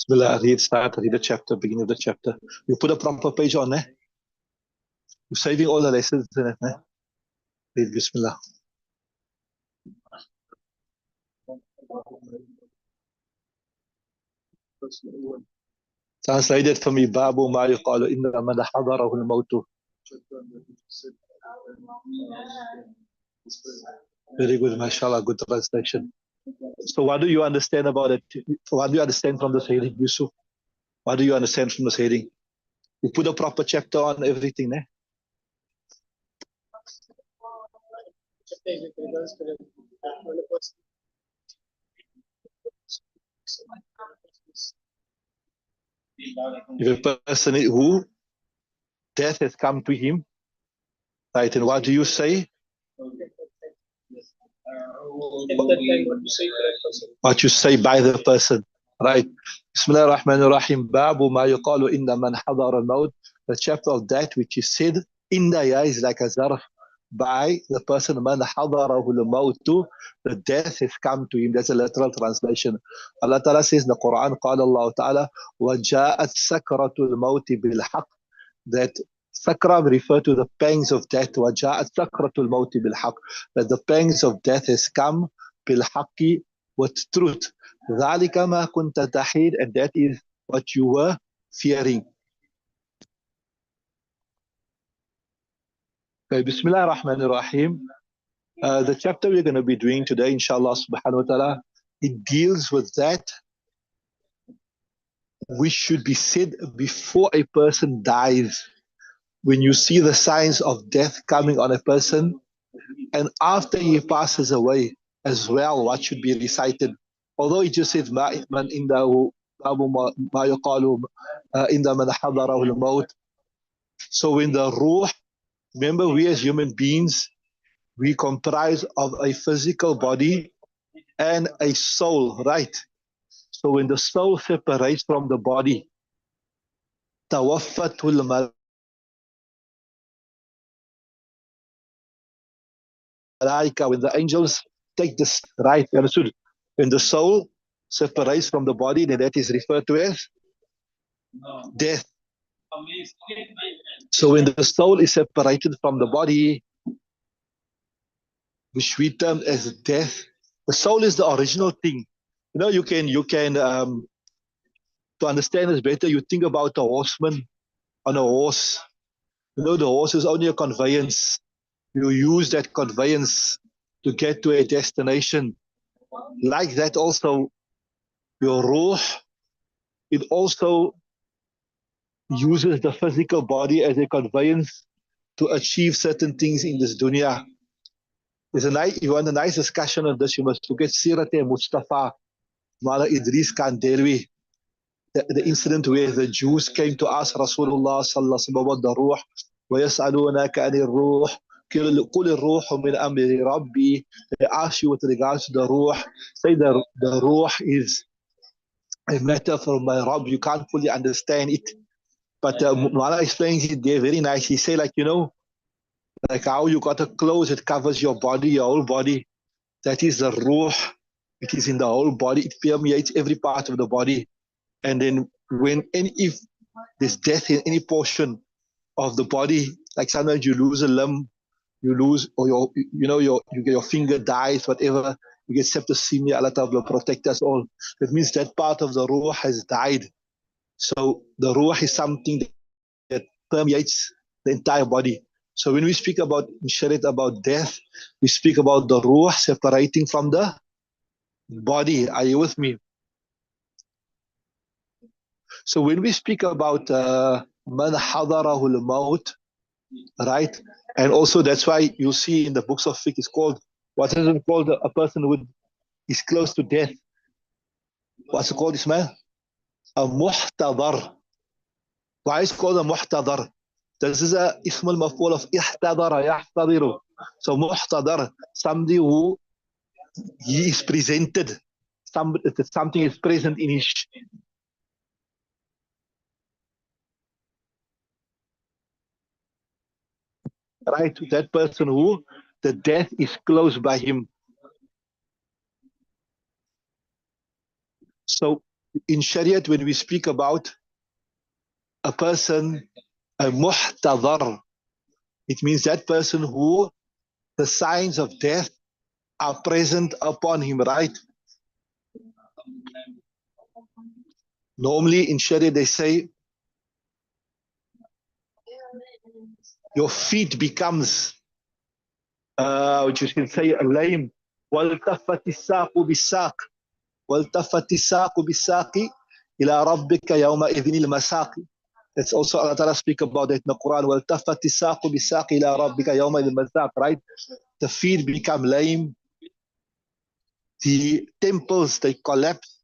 Bismillah, read the chapter, beginning of the chapter. You put a proper page on, eh? You're saving all the lessons in it, eh? Read Bismillah. Translated for me, Babu ma yuqalu inna man hadarahu al-mawtu. Very good, mashallah, good translation. So what do you understand about it? What do you understand from this heading, Yusuf? What do you understand from this heading? You put a proper chapter on everything, eh? If a person who death has come to him, right, and what do you say? What you say by the person, right? Bismillah ar-Rahman ar-Rahim. Babu ma yuqalu inna man hadar al-maut. The chapter of that which is said, inna ya is like a zarf, by the person man hadarahu al-mautu, the death has come to him. That's a literal translation. Allah Ta'ala says in the Quran, qala Allah Ta'ala, وَجَاءَتْ سَكْرَةُ الْمَوْتِ بِالْحَقِّ, that sakra refer to the pangs of death. وَجَاءَتْ سَكْرَةُ الْمَوْتِ بِالْحَقِّ, that the pangs of death has come بِالْحَقِّ, with truth. ذَلِكَ مَا كُنْتَ تَحِيدُ, and that is what you were fearing. Okay, Bismillah ar-Rahman ar-Rahim. The chapter we're going to be doing today, inshallah subhanahu wa ta'ala, it deals with that which should be said before a person dies. When you see the signs of death coming on a person, and after he passes away as well, what should be recited? Although it just says, مَا إِثْمًا إِنَّهُ بَابُ مَا يُقَالُ إِنَّ مَنْ حَضَرَهُ الْمَوْتِ. So when the ruh, remember we as human beings, we comprise of a physical body and a soul, right? So when the soul separates from the body, tawaffatul malaika, when the angels take this, right? Understood? When the soul separates from the body, then that is referred to as death. So when the soul is separated from the body, which we term as death, the soul is the original thing. You know, you can to understand this better, you think about a horseman on a horse. You know, the horse is only a conveyance. You use that conveyance to get to a destination. Like that also, your ruh, it also uses the physical body as a conveyance to achieve certain things in this dunya. You want a nice discussion on this, you must look at Sirat Mustafa, Mala Idris Khan Delwi, the incident where the Jews came to ask Rasulullah sallallahu alaihi wasallam about the ruh, وَيَسْأَلُونَكَ عَنِ الرُّوحِ قُلِ الرُّوحُ مِنْ أَمْرِ رَبِّي. They ask you with regards to the ruh, say the ruh is a matter from my Rabb, you can't fully understand it. But Mala explains it there very nice. He say, like, you know, like how you got a clothes, it covers your body, your whole body. That is the ruh. It is in the whole body. It permeates every part of the body. And then if there's death in any portion of the body, like sometimes you lose a limb, you lose, or your finger dies, whatever, you get septicemia, Allah Ta'ala protect us all. That means that part of the ruh has died. So the ruh is something that permeates the entire body. So when we speak about in Shareef about death, we speak about the ruh separating from the body. Are you with me? So when we speak about man hadarahu al-maut, right? And also that's why you see in the books of fiqh, it's called, what is it called? A person who is close to death. What's it called, Ismail? A muhtadar. Why is it called a muhtadar? This is a ism al-maf'ul of ihtadara, yahtadiru. So muhtadar, somebody who he is presented. Something is present in his. Right, to that person who the death is close by him. So In Shariat, when we speak about a person, a muhtadar, it means that person who the signs of death are present upon him, right? Normally in Sharia they say your feet becomes, which you can say, lame. وَالْتَفَّتِ السَّاقُ بِالسَّاقِ وَالْتَفَّتِ السَّاقُ بِالسَّاقِ إِلَى رَبِّكَ يَوْمَئِذٍ الْمَسَاقِ. That's also Allah Ta'ala speak about it in the Quran. وَالْتَفَّتِ السَّاقُ بِالسَّاقِ إِلَى رَبِّكَ يَوْمَئِذٍ الْمَسَاقِ. Right? The feet become lame. The temples, they collapse.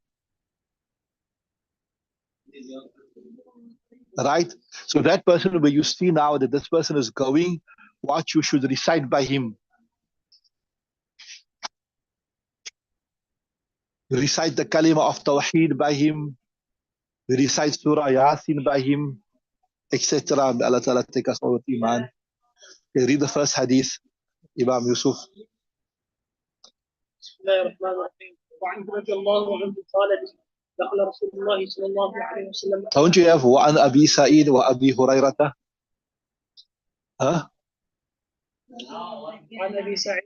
Right? So that person where you see now that this person is going, what you should recite by him. Recite the kalima of Tawheed by him. Recite Surah Yasin by him, etc. May Allah Ta'ala take us all with Iman. Okay, read the first hadith, Imam Yusuf. بسم الله الرحمن الرحيم. وعنه رضي الله عنه قال دخل رسول الله صلى الله عليه وسلم. Don't you have وعن أبي سعيد وأبي هريرة? Huh? وعن أبي سعيد.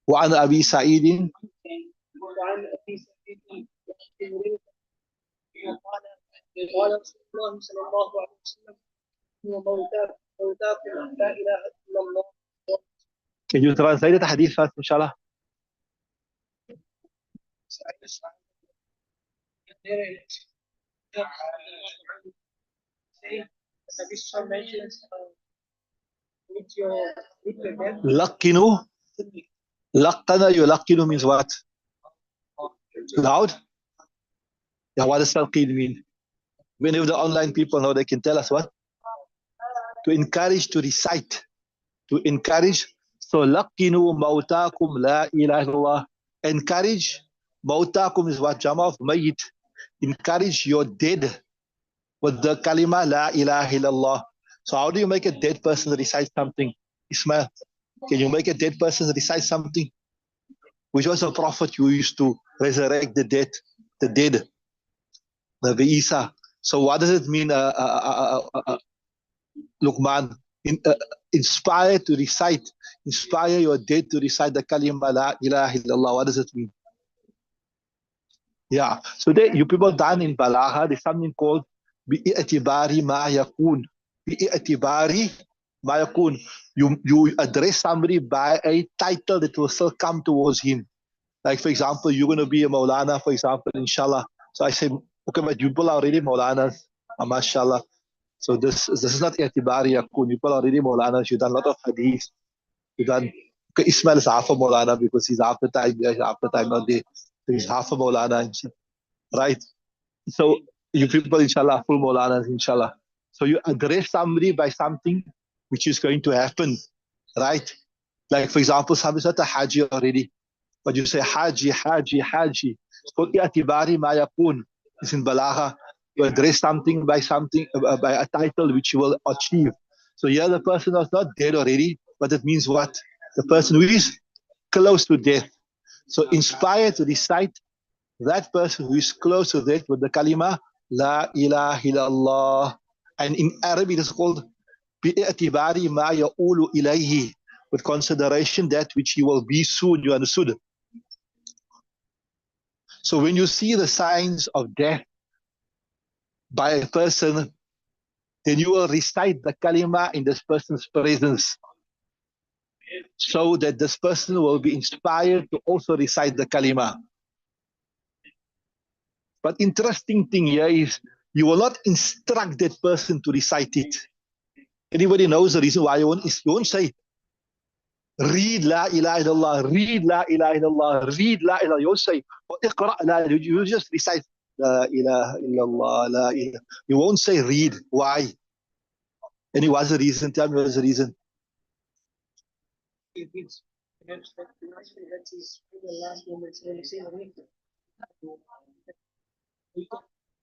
وعن أبي سعيد. وعن أبي سعيد قال رسول الله صلى الله عليه وسلم هو موتاكم لا إله إلا الله. Can you translate the hadith first, inshallah? لقنوا. لقنا يلقن means what? Loud? Yeah, what does talqeen mean? Many of the online people know, they can tell us what? To encourage, to recite. To encourage. So laqinu mawtakum la ilaha illallah. Encourage. Mawtakum is what? Jama of mayyit. Encourage your dead with the kalima la ilaha illallah. So how do you make a dead person recite something? Ismail, can you make a dead person recite something? Which was a prophet who used to resurrect the dead, Nabi Isa. So what does it mean, Luqman? Inspire to recite, inspire your dead to recite the kalima la ilaha illallah. What does it mean? Yeah. So you people done in Balagha, there's something called bi'atibari ma yakun. Bi'atibari ma yakun. You address somebody by a title that will still come towards him. Like, for example, you're going to be a Maulana, for example, inshallah. So I say, okay, but you people are already Maulanas, mashallah. So this is not i'tibari yakun. You people are already Maulanas. You've done a lot of hadith. You've done, okay, Ismail is half a Maulana because he's half the time not there. So he's half a Maulana, right? So you people, inshallah, full Maulanas, inshallah. So you address somebody by something which is going to happen, right? Like, for example, somebody's not a Haji already, but you say Haji. It's called i'tibari ma yakun. It's in Balagha. You address something by by a title which you will achieve. So here the person is not dead already, but it means what? The person who is close to death. So inspire to recite that person who is close to death with the kalima La ilaha illallah. And in Arabic it is called bi'atibari ma ya'ulu ilayhi, with consideration that which he will be soon. You understood? So when you see the signs of death by a person, then you will recite the kalima in this person's presence, so that this person will be inspired to also recite the kalima. But interesting thing here is you will not instruct that person to recite it. Anybody knows the reason why you won't say, read La ilaha illallah, read La ilaha illallah, read La ilaha illallah. You won't say, iqra la, you just recite La ilaha illallah, La ilaha. You won't say read. Why? And what's the reason? Tell me what's the reason.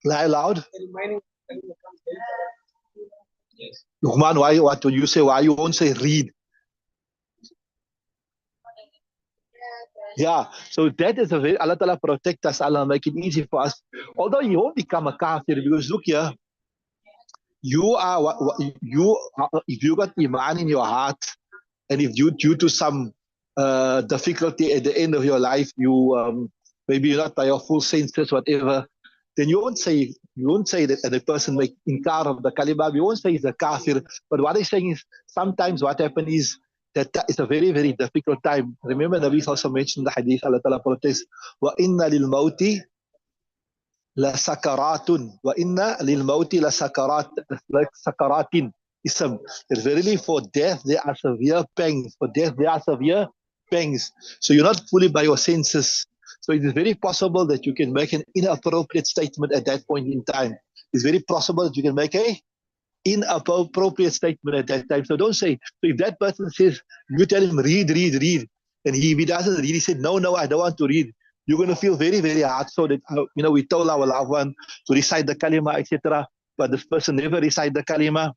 Lie loud. Luqman, why? What do you say? Why you won't say read? Yeah, so that is a very, Allah Ta'ala protect us, Allah make it easy for us. Although you won't become a kafir, because look here, you are if you got iman in your heart, and if you due to some difficulty at the end of your life, you maybe you're not by your full senses, whatever, then you won't say that the person make inkar of the kalima. You won't say he's a kafir. But what I'm saying is sometimes what happens is that it's a very, very difficult time. Remember, Nabi also mentioned the hadith, Allah Ta'ala protests, wa inna lil mawti la sakaratun, wa inna lil mawti la sakarat, like sakaratin. Ism. That verily for death there are severe pangs. For death there are severe pangs. So you're not fully by your senses. So it is very possible that you can make an inappropriate statement at that point in time. It's very possible that you can make a inappropriate statement at that time. So don't say. So if that person says, you tell him read, read, read, and he doesn't read, he said no, no, I don't want to read. You're going to feel very, very hard. So that we told our loved one to recite the kalima, etc. But this person never recite the kalima.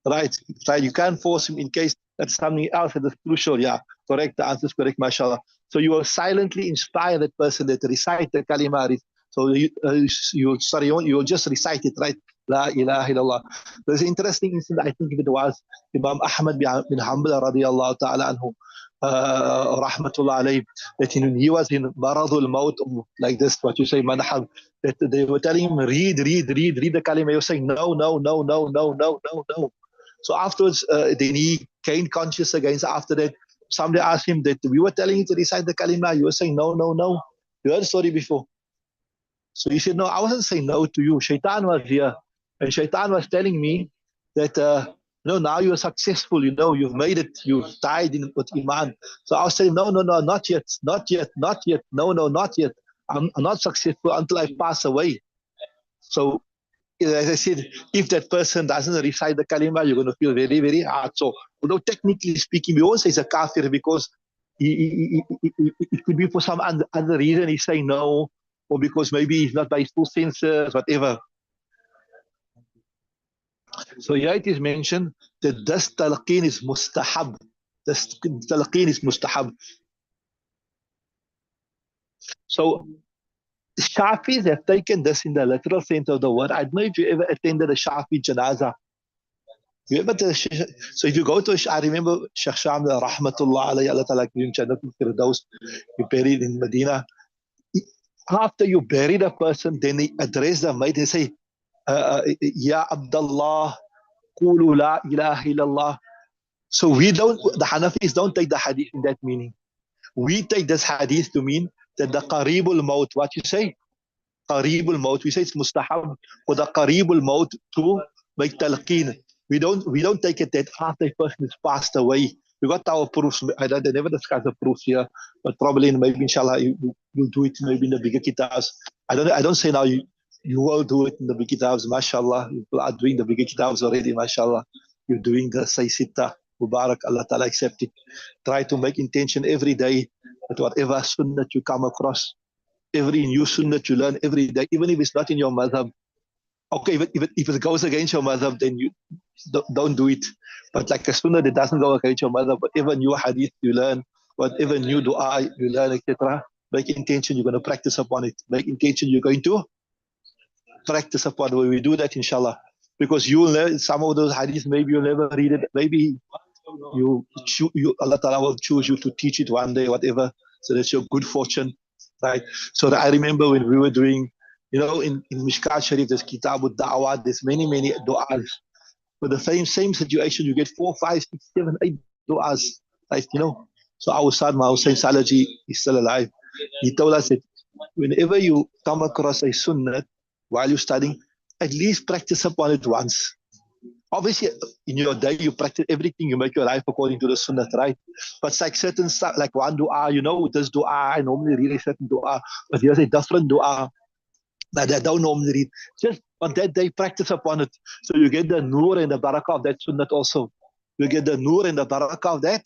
Right, right. You can't force him in case that's something else that is crucial. Yeah, correct. The answer is correct, mashallah. So you will silently inspire that person that recite the kalima. So you will just recite it, right? La ilaha illallah. There's an interesting incident, I think it was Imam Ahmad bin Hanbal radiallahu ta'ala anhu, rahmatullah alayhi, that he was in maradul maut, like this, what you say, manahab, that they were telling him, read, read, read, read the kalima. He was saying, no, no, no, no, no, no, no, no. So afterwards, then he gained conscious again. So after that, somebody asked him that we were telling you to recite the kalima. You were saying no, no, no. You heard the story before. So he said, no, I wasn't saying no to you. Shaitan was here. And Shaitan was telling me that, now you're successful. You've made it. You've died with Iman. So I was saying, no, no, no, not yet, not yet, not yet. No, no, not yet. I'm not successful until I pass away. So as I said, if that person doesn't recite the kalima, you're going to feel very, very hard. So, although technically speaking, we won't say he's a kafir because it could be for some other reason he's saying no, or because maybe he's not by his full senses, whatever. So here it is mentioned that this talqeen is mustahab. This talqeen is mustahab. So Shafis have taken this in the literal sense of the word. I don't know if you ever attended a Shafi janazah. So if you go to, I remember Sheikh Shamil Rahmatullah alayhi, Allah Ta'ala give him Jannatul Firdaus, you buried in Medina. After you bury the person, then they address the mate and say, Ya Abdullah, Qulu la ilaha illallah. So the Hanafis don't take the hadith in that meaning. We take this hadith to mean that the Qareebul Maut, what you say? Qareebul Maut. We say it's mustahab for the Qareebul Maut to make talqeen. We don't take it that after a person has passed away. We got our proofs. I never discuss the proofs here, but probably maybe inshallah you'll do it maybe in the bigger kitabs. I don't say now you will do it in the big kitabs. Mashallah, people are doing the bigger kitabs already. Mashallah, you're doing the say sitta. Mubarak, Allah Ta'ala accept it. Try to make intention every day that whatever sunnah you come across, every new sunnah you learn every day, even if it's not in your madhab. Okay, if it goes against your madhab, then you don't do it. But like a sunnah that doesn't go against your madhab, whatever new hadith you learn, whatever new dua you learn, etc., make intention you're going to practice upon it. Make intention you're going to practice upon it. When we do that, inshallah. Because you will learn some of those hadiths, maybe you'll never read it. Maybe Allah Ta'ala will choose you to teach it one day, whatever. So that's your good fortune, right? So I remember when we were doing, in Mishkaat Shareef, there's Kitab al-Da'wah, there's many, many du'as. For the same situation, you get 4, 5, 6, 7, 8 du'as, right? So our son, Hussein Salaji, is still alive. He told us that whenever you come across a sunnah while you're studying, at least practice upon it once. Obviously, in your day, you practice everything, you make your life according to the sunnah, right? But it's like certain stuff, like one dua, this dua, I normally read a certain dua, but here's a different dua that I don't normally read. Just on that day, practice upon it. So you get the nur and the barakah of that sunnah also. You get the nur and the barakah of that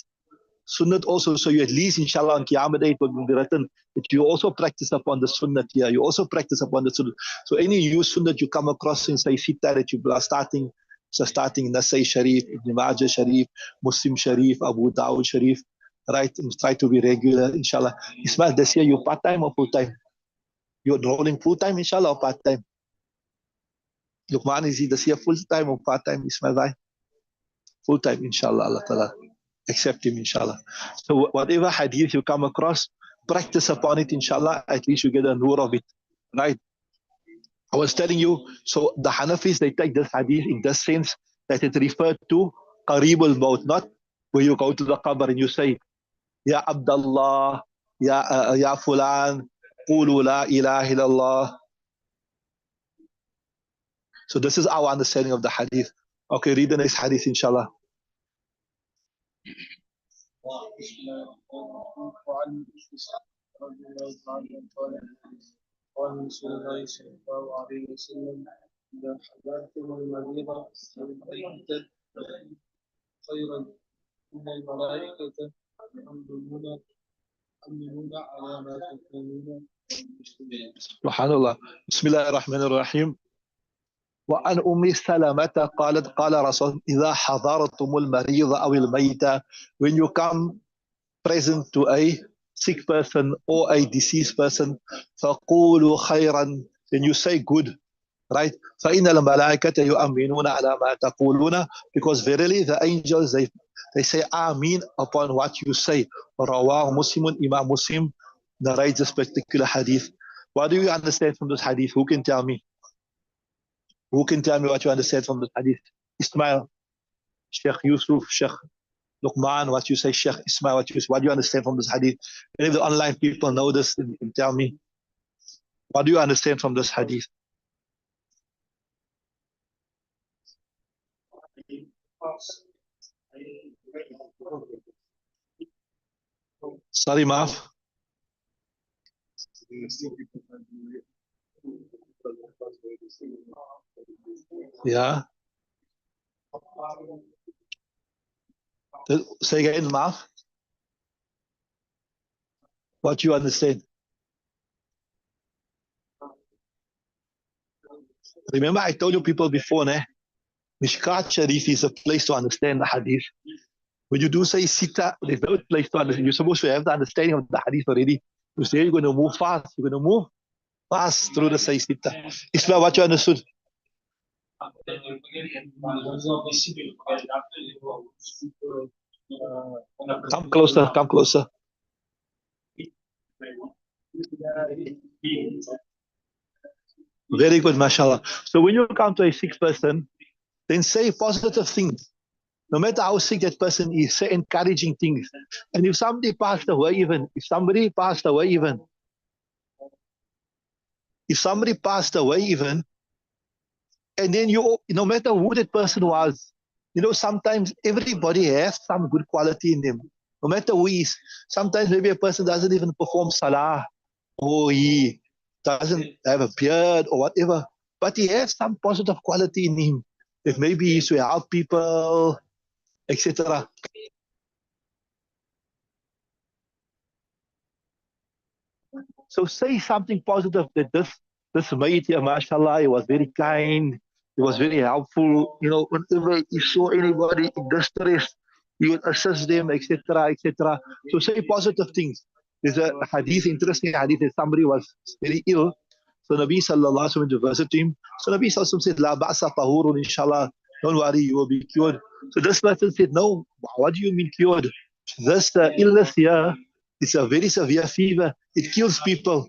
sunnah also. So you at least, inshallah, on Qiyamah Day, it will be written that you also practice upon the sunnah here. You also practice upon the sunnah. So any new sunnah you come across in, say, Sita that you are starting, starting Nasai Shareef, Ibn Majah Shareef, Muslim Shareef, Abu Dawud Shareef, right? And try to be regular, inshallah. Ismail, this year you part-time or full-time? You're enrolling full-time, inshallah, or part-time? Luqman, is he this year full-time or part-time, Ismail bhai? Full-time, inshallah, Allah Ta'ala. Accept him, inshallah. So whatever hadith you come across, practice upon it, inshallah. At least you get a nur of it, right? I was telling you, so the Hanafis, they take this hadith in this sense that it referred to Qareeb al-Maut, not where you go to the qabr and you say, Ya Abdullah, Ya Fulan, Qulu la ilaha illallah. So this is our understanding of the hadith. Okay, read the next hadith, inshallah. قال رسول الله صلى الله عليه وسلم إذا حضرتم المريض فليعتد خيرا إن الملائكة يحملون على ما تكونون. سبحان الله. بسم الله الرحمن الرحيم. وعن أم سلمة قالت قال رسول إذا حضرتم المريض أو الميت, when you come present to a sick person or a deceased person, فقولوا خيرا, then you say good, right? فإن الملائكة يؤمنون على ما تقولون, because verily the angels they say Amin upon what you say. رواه مسلم, Imam Muslim narrates this particular hadith. What do you understand from this hadith? Who can tell me? Who can tell me what you understand from this hadith? Ismail, Sheikh Yusuf, Sheikh Luqman, what you say, Sheikh Ismail, what do you understand from this hadith? Any of the online people know this, then you can tell me. What do you understand from this hadith? Sorry, Maaf. Yeah. Say again, Maaf. What you understand? Remember, I told you people before, Mishkaat Shareef is a place to understand the hadith. When you do say sita, there's no place to understand. You're supposed to have the understanding of the hadith already. You say you're going to move fast. You're going to move fast through the say sita. Ismail, what you understood? Come closer, come closer. Very good, mashallah. So when you come to a sick person, then say positive things. No matter how sick that person is, say encouraging things. And if somebody passed away even, if somebody passed away even, and then you, no matter who that person was, sometimes everybody has some good quality in them. No matter who he is. Sometimes maybe a person doesn't even perform salah, or he doesn't have a beard or whatever, but he has some positive quality in him. That maybe he should help people, etc. So say something positive that this mate here, mashallah, he was very kind, he was very helpful. Whenever he saw anybody in distress, he would assist them, etc., etc. So say positive things. There's a hadith, interesting hadith, that somebody was very ill. So Nabi sallallahu alaihi wasallam to visit him. So Nabi sallallahu alaihi wasallam said, La ba'sa tahurun, inshallah. Don't worry, you will be cured. So this person said, no, what do you mean cured? This illness here is a very severe fever. It kills people.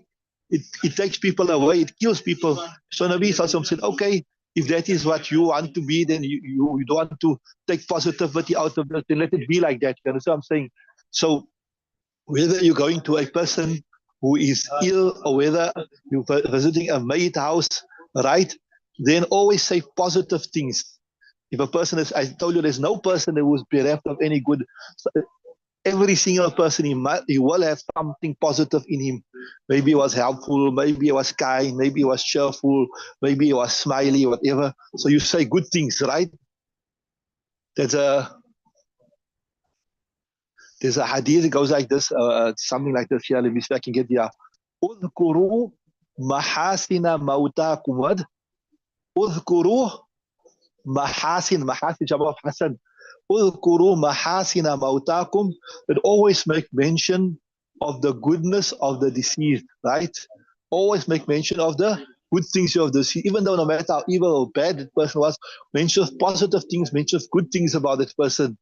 It takes people away. It kills people. So Nabi sallallahu alaihi wasallam said, okay, if that is what you want to be, then you don't want to take positivity out of this, then let it be like that. You understand what I'm saying? So whether you're going to a person who is ill or whether you're visiting a maid house, right? Then always say positive things. If a person is, I told you, there's no person who is bereft of any good. Every single person, he will have something positive in him. Maybe he was helpful, maybe he was kind, maybe he was cheerful, maybe he was smiley, whatever. So you say good things, right? There's a hadith that goes like this, something like this here. Let me see if I can get here. اذكروا محاسن موتاكم. اذكروا محاسن جمع Hassan. اذكروا محاسن موتاكم, that always make mention of the goodness of the deceased, right? Always make mention of the good things of the deceased, even though no matter how evil or bad that person was, mention of positive things, mention of good things about that person.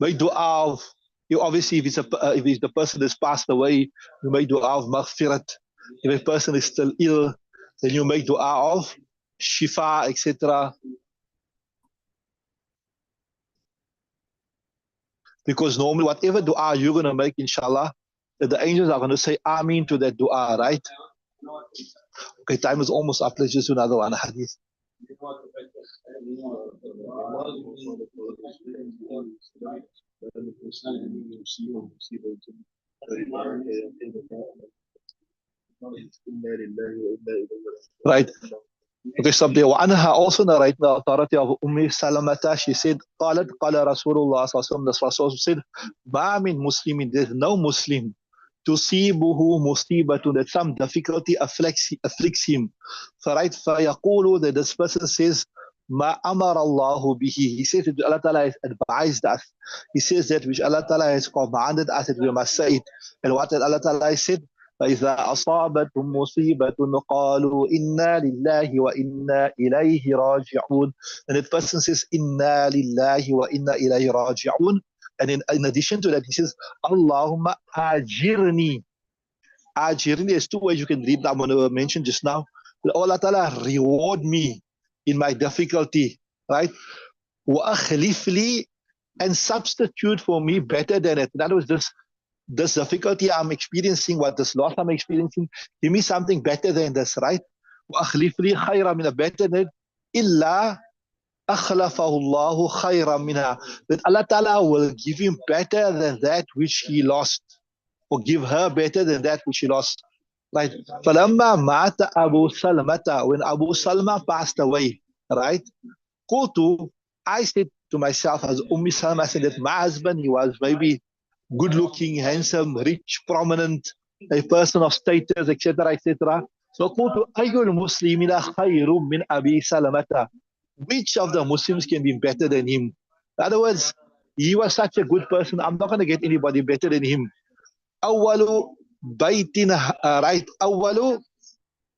Make dua of, you obviously if the person has passed away, you make dua of maghfirat. If a person is still ill, then you make dua of shifa, etc. Because normally whatever dua you're going to make, inshallah, the angels are going to say Ameen to that dua, right? Okay, time is almost up. Let's just do another one, hadith. Right. Okay, stop there. وعنها also narrate the authority of Salamata. She said, قالت قال رسول الله صلى الله عليه وسلم. The Rasul said, ما من مسلم, there's no Muslim تصيبه مصيبة, that some difficulty afflicts him. Right? فيقول, that this person says, ما أمر الله به. He says that Allah Ta'ala has advised us. He says that which Allah Ta'ala has commanded us that we must say it. And what Allah Ta'ala said, فإذا أصابتهم مصيبة قالوا إنا لله وإنا إليه راجعون. And that person says إنا لله وإنا إليه راجعون. And in addition to that, he says, Allahumma ajirni. Ajirni, there's two ways you can read that I'm going to mention just now. Allah Ta'ala reward me in my difficulty, right? Wa akhlif li, and substitute for me better than it. In other words, this difficulty I'm experiencing, what this loss I'm experiencing, give me something better than this, right? Wa akhlif li khayra min, better than it. Illa أخلفه الله خيرا منها, that Allah Ta'ala will give him better than that which he lost, or give her better than that which he lost. Right? فلما مات أبو سلمة, when Abu Salma passed away, right? قلت, I said to myself, as Salma said, that my husband, he was maybe good looking, handsome, rich, prominent, a person of status, etc., etc. So قلت أي المسلمين خير من أبي سلمة, which of the Muslims can be better than him? In other words, he was such a good person, I'm not going to get anybody better than him. أول بيت, right? أول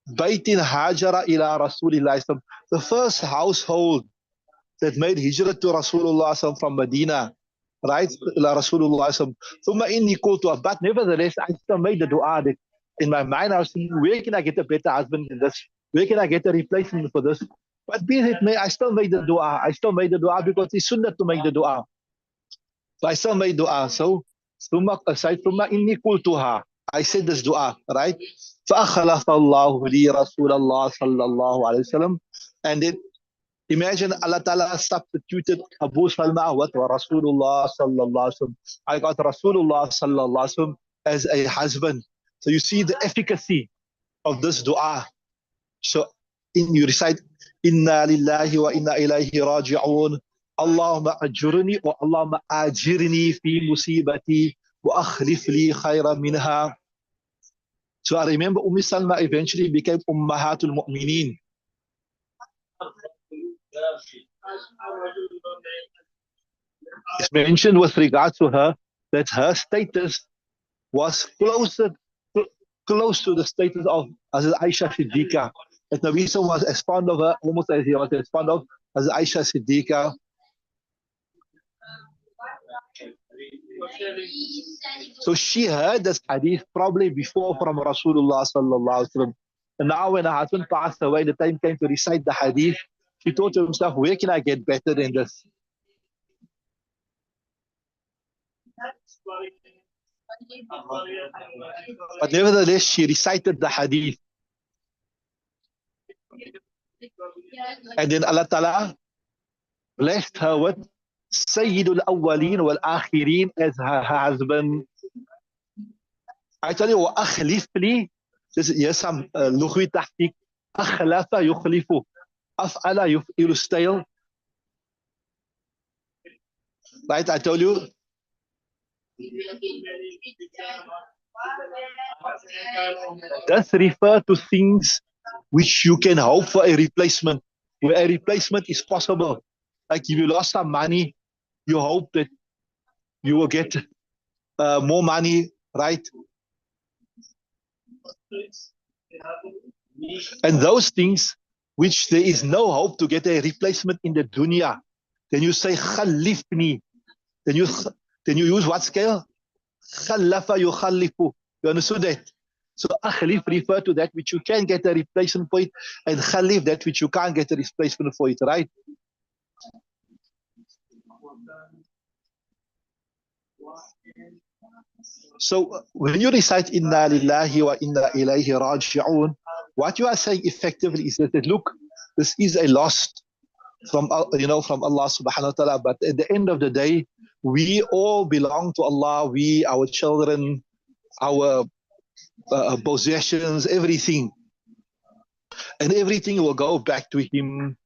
بيت هاجر إلى رسول الله. The first household that made hijrah to Rasulullah from Medina, right? إلى Rasulullah. ثم إني قلت, but nevertheless, I still made the dua. That in my mind, I was thinking, where can I get a better husband than this? Where can I get a replacement for this? But be it may, I still made the dua. I still made the dua because it's sunnah to make the dua. So I still made dua. So, aside from inni qultuha, I said this dua, right? فَأَخْلَفَ اللَّهُ لِي رَسُولَ اللَّهِ صَلَّى اللَّهُ عَلَيْهِ وسلم. And then imagine Allah Ta'ala substituted Abu Salma with Rasulullah sallallahu alaihi wasallam. I got Rasulullah sallallahu alaihi wasallam as a husband. So you see the efficacy of this dua. So you recite Inna lillahi wa inna ilayhi raji'un. Allahumma ajurni wa Allahumma ajirni fi musibati wa akhlif li khayran minha. So I remember Salma eventually became Ummahatul Mu'mineen. It's mentioned with regard to her that her status was close to the status of Hazrat Aisha Siddiqa. That Nabi was as fond of her almost as he was as fond of Hazrat Aisha Siddiqa. So she heard this hadith probably before from Rasulullah sallallahu alaihi wasallam. And now when her husband passed away, the time came to recite the hadith, she thought to herself, where can I get better than this? But nevertheless, she recited the hadith. And then Allah Ta'ala blessed her with Sayyidul Awwaleen wal Akhirin as her husband. I tell you, وَأَخْلِفْ لِي, here's some لغوي تحقيق. أخلف يخلف, أفعل يفعل style. Right, I told you, Does refer to things which you can hope for a replacement, where a replacement is possible. Like if you lost some money, you hope that you will get more money, right? And those things which there is no hope to get a replacement in the dunya, then you say khalifni. Then you use what scale? Khalafa yukhalifu. You understood that? So khalif refer to that which you can get a replacement for it, and khalif that which you can't get a replacement for it, right? So when you recite inna lillahi wa inna ilayhi raji'un, what you are saying effectively is that look, this is a loss from from Allah subhanahu wa ta'ala, but at the end of the day, we all belong to Allah. We, our children, our possessions, everything, and everything will go back to Him.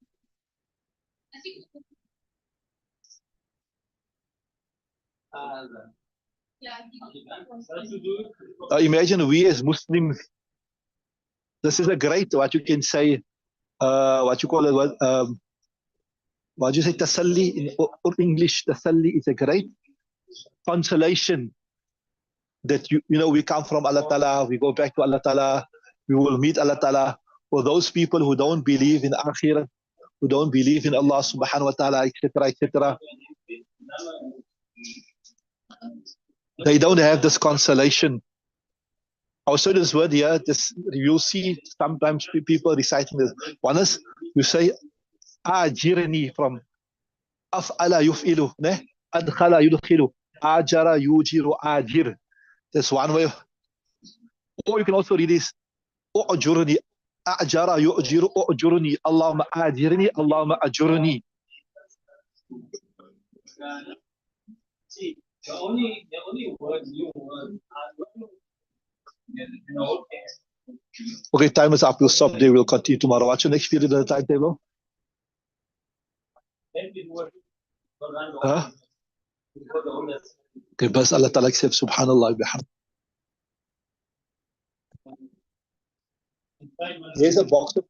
Imagine we as Muslims, this is a great, what you can say, what you call it, what you say, tasalli in English. Tasalli is a great consolation that we come from Allah Ta'ala, we go back to Allah Ta'ala, we will meet Allah Ta'ala. For those people who don't believe in Akhirah, who don't believe in Allah Subhanahu wa Ta'ala, etc., etc., they don't have this consolation. Also, this word here, you'll see sometimes people reciting this. One is, you say, ajirni, from af'ala yuf'ilu, adkhala yudkhilu, ajara yujiru ajir. That's one way. Or you can also read this, u'jurni, ajara yu'jiru u'jurni, Allahumma ajirni, Allahumma ajurni. The only word you word. Okay, time is up. We'll stop there. We'll continue tomorrow. What's your next period on the timetable? Huh? Okay, bas Allah Ta'ala accept. Subhanallah. There's a box of